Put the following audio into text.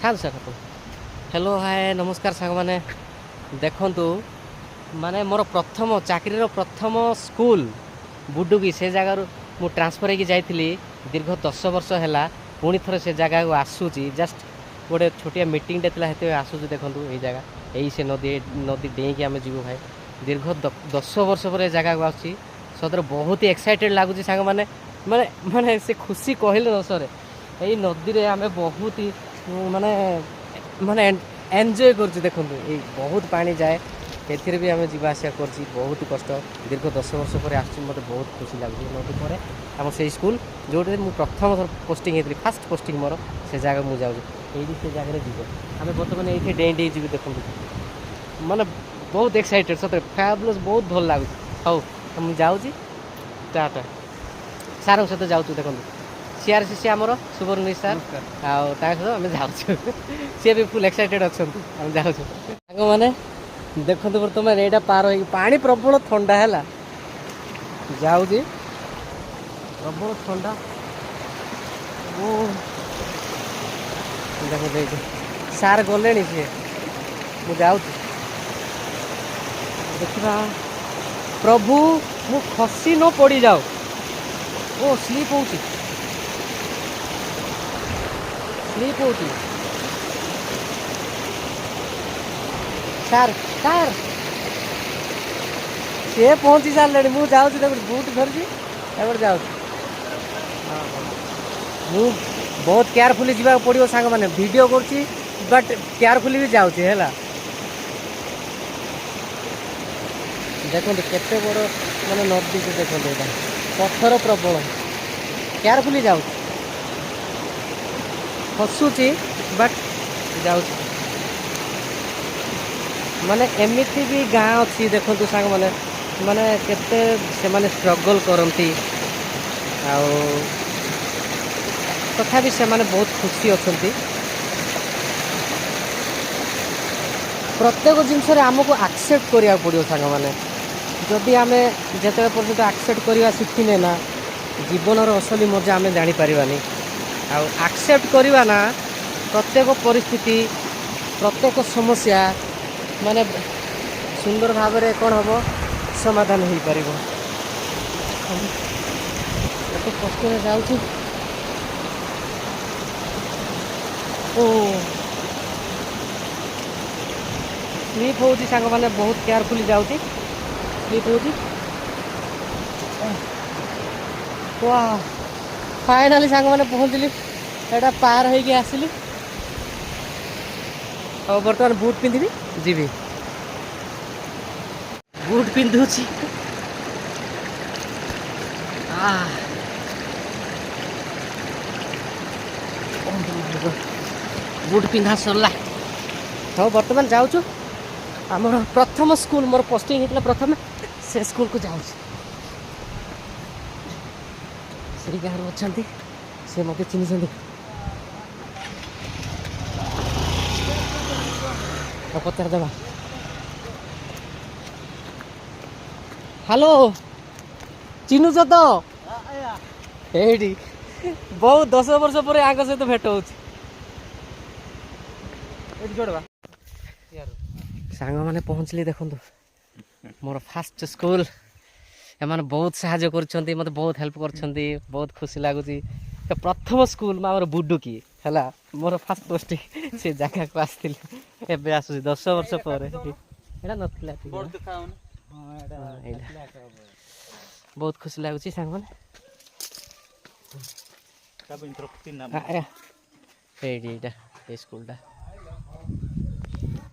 ଖାଆନ୍ତୁ ସାର୍ ଆପଣ। Hello hi ନମସ୍କାର ସାଙ୍ଗମାନେ। ଦେଖନ୍ତୁ ମାନେ ମୋର ପ୍ରଥମ ଚାକିରିର ପ୍ରଥମ ସ୍କୁଲ ବୁଡୁକି ସେ ଜାଗାରୁ ମୁଁ ଟ୍ରାନ୍ସଫର୍ ହେଇକି ଯାଇଥିଲି ଦୀର୍ଘ 10 ବର୍ଷ ହେଲା। ପୁଣି ଥରେ ସେ ଜାଗାକୁ ଆସୁଛି। ଜଷ୍ଟ ଗୋଟେ ଛୋଟିଆ ମିଟିଂଟେ ଥିଲା ସେଥିପାଇଁ ଆସୁଛୁ। ଦେଖନ୍ତୁ ଏଇ ଜାଗା ଏଇ ସେ ନଦୀ ଡେଇଁକି ଆମେ ଯିବୁ ଭାଇ। ଦୀର୍ଘ 10 ବର୍ଷ ପରେ ଏ ଜାଗାକୁ ଆସୁଛି। ସତରେ ବହୁତ ଏକ୍ସାଇଟେଡ଼ ଲାଗୁଛି ସାଙ୍ଗମାନେ। ମାନେ ମାନେ ସେ ଖୁସି କହିଲେ ନ ସରେ। ଏଇ ନଦୀରେ ଆମେ ବହୁତ ମାନେ ମାନେ ଏନ୍ଜୟ କରୁଛୁ। ଦେଖନ୍ତୁ ଏଇ ବହୁତ ପାଣି ଯାଏ, ଏଥିରେ ବି ଆମେ ଯିବା ଆସିବା କରୁଛି। ବହୁତ କଷ୍ଟ ଦୀର୍ଘ 10 ବର୍ଷ ପରେ ଆସୁଛି। ମୋତେ ବହୁତ ଖୁସି ଲାଗୁଛି ନଦୀ ପରେ ଆମ ସେଇ ସ୍କୁଲ ଯେଉଁଠାରେ ମୁଁ ପ୍ରଥମ ଥର ପୋଷ୍ଟିଂ ହେଇଥିଲି, ଫାଷ୍ଟ ପୋଷ୍ଟିଂ ମୋର ସେ ଜାଗା ମୁଁ ଯାଉଛି। ଏଇଠି ସେ ଜାଗାରେ ଯିବ ଆମେ ବର୍ତ୍ତମାନ ଏଇଠି ଡେଇଁ ଡେଇଁ ଯିବି। ଦେଖନ୍ତୁ ମାନେ ବହୁତ ଏକ୍ସାଇଟେଡ଼ ସତରେ ଫ୍ୟାବୁଲସ୍ ବହୁତ ଭଲ ଲାଗୁଛି। ହଉ ମୁଁ ଯାଉଛି ଟାଟା। ସାର୍ଙ୍କ ସହିତ ଯାଉଛୁ। ଦେଖନ୍ତୁ CRCC ଆମର ସୁବର୍ଣ୍ଣୀ ସାର୍ ଆଉ ତାଙ୍କ ସହିତ ଆମେ ଯାଉଛୁ। ସିଏ ବି ଫୁଲ୍ ଏକ୍ସାଇଟେଡ଼ ଅଛନ୍ତି। ଆମେ ଯାଉଛୁ ସାଙ୍ଗମାନେ। ଦେଖନ୍ତୁ ବର୍ତ୍ତମାନ ଏଇଟା ପାର ହେଇକି ପାଣି ପ୍ରବଳ ଥଣ୍ଡା ହେଲା ଯାଉଛି। ପ୍ରବଳ ଥଣ୍ଡା ଓ ଦେଖନ୍ତୁ ଏଇଠି ସାର୍ ଗଲେଣି। ସିଏ ମୁଁ ଯାଉଛି ଦେଖିବା। ପ୍ରଭୁ ମୁଁ ଖସି ନ ପଡ଼ିଯାଉ। ଓ ସ୍ଲିପ୍ ହେଉଛି, ସ୍ଲିପ୍ ହେଉଛି। ସାର୍ ସାର୍ ସିଏ ପହଞ୍ଚି ସାରିଲେଣି। ମୁଁ ଯାଉଛି ଦେଖନ୍ତୁ ବୁଟ୍ ଧରିଛି ଏପଟେ ଯାଉଛି। ମୁଁ ବହୁତ କେୟାରଫୁଲି ଯିବାକୁ ପଡ଼ିବ ସାଙ୍ଗମାନେ। ଭିଡ଼ିଓ କରୁଛି ବଟ୍ କେୟାରଫୁଲି ବି ଯାଉଛି ହେଲା। ଦେଖନ୍ତୁ କେତେ ବଡ଼ ମାନେ ନଦୀକୁ ଦେଖନ୍ତୁ। ଏଇଟା ପଥର ପ୍ରବଳ। କେୟାରଫୁଲି ଯାଉଛି, ଖସୁଛି ବଟ୍ ଯାଉଛି। ମାନେ ଏମିତି ବି ଗାଁ ଅଛି ଦେଖନ୍ତୁ ସାଙ୍ଗମାନେ, ମାନେ କେତେ ସେମାନେ ଷ୍ଟ୍ରଗଲ୍ କରନ୍ତି ଆଉ ତଥାପି ସେମାନେ ବହୁତ ଖୁସି ଅଛନ୍ତି। ପ୍ରତ୍ୟେକ ଜିନିଷରେ ଆମକୁ ଆକ୍ସେପ୍ଟ କରିବାକୁ ପଡ଼ିବ ସାଙ୍ଗମାନେ। ଯଦି ଆମେ ଯେତେବେଳେ ପର୍ଯ୍ୟନ୍ତ ଆକ୍ସେପ୍ଟ କରିବା ଶିଖିନେ ନା, ଜୀବନର ଅସଲି ମଜା ଆମେ ଜାଣିପାରିବାନି। ଆଉ ଆକ୍ସେପ୍ଟ କରିବା ନା ପ୍ରତ୍ୟେକ ପରିସ୍ଥିତି, ପ୍ରତ୍ୟେକ ସମସ୍ୟା ମାନେ ସୁନ୍ଦର ଭାବରେ କ'ଣ ହେବ ସମାଧାନ ହେଇପାରିବ। ଏତେ କଷ୍ଟରେ ଯାଉଛି। ଓ ସ୍ଲିପ୍ ହେଉଛି ସାଙ୍ଗମାନେ। ବହୁତ କେୟାରଫୁଲି ଯାଉଛି, ସ୍ଲିପ୍ ହେଉଛି। ଫାଇନାଲି ସାଙ୍ଗମାନେ ପହଞ୍ଚିଲି। ଏଇଟା ପାର ହେଇକି ଆସିଲି। ଆଉ ବର୍ତ୍ତମାନ ବୁଟ୍ ପିନ୍ଧିବି, ଯିବି। ବୁଟ୍ ପିନ୍ଧୁଛି। ବୁଟ୍ ପିନ୍ଧା ସରିଲା। ହଉ ବର୍ତ୍ତମାନ ଯାଉଛୁ ଆମର ପ୍ରଥମ ସ୍କୁଲ। ମୋର ପୋଷ୍ଟିଂ ହେଇଥିଲା ପ୍ରଥମେ ସେ ସ୍କୁଲକୁ ଯାଉଛି। ସେଇ ଗାଁରୁ ଅଛନ୍ତି, ସେ ମୋତେ ଚିହ୍ନିଛନ୍ତି। ଆଉ ପଚାରିଦେବା। ହ୍ୟାଲୋ ଚିହ୍ନୁଛ ତ? ଏଇଠି ବହୁତ 10 ବର୍ଷ ପରେ ଆଙ୍କ ସହିତ ଭେଟ ହଉଛି। ସାଙ୍ଗମାନେ ପହଞ୍ଚିଲି। ଦେଖନ୍ତୁ ମୋର ଫାଷ୍ଟ ସ୍କୁଲ। ଏମାନେ ବହୁତ ସାହାଯ୍ୟ କରୁଛନ୍ତି, ମୋତେ ବହୁତ ହେଲ୍ପ କରୁଛନ୍ତି। ବହୁତ ଖୁସି ଲାଗୁଛି। ପ୍ରଥମ ସ୍କୁଲ ଆମର ବୁଡୁକି ହେଲା। ମୋର ଫାଷ୍ଟ ପୋଷ୍ଟିଂ ସେ ଜାଗାକୁ ଆସିଥିଲି। ଏବେ ଆସୁଛି 10 ବର୍ଷ ପରେ। ଏଇଟା ନଥିଲା, ବହୁତ ଖୁସି ଲାଗୁଛି ସାଙ୍ଗମାନେ। ଏଇଠି ଏଇଟା ଏଇ ସ୍କୁଲଟା।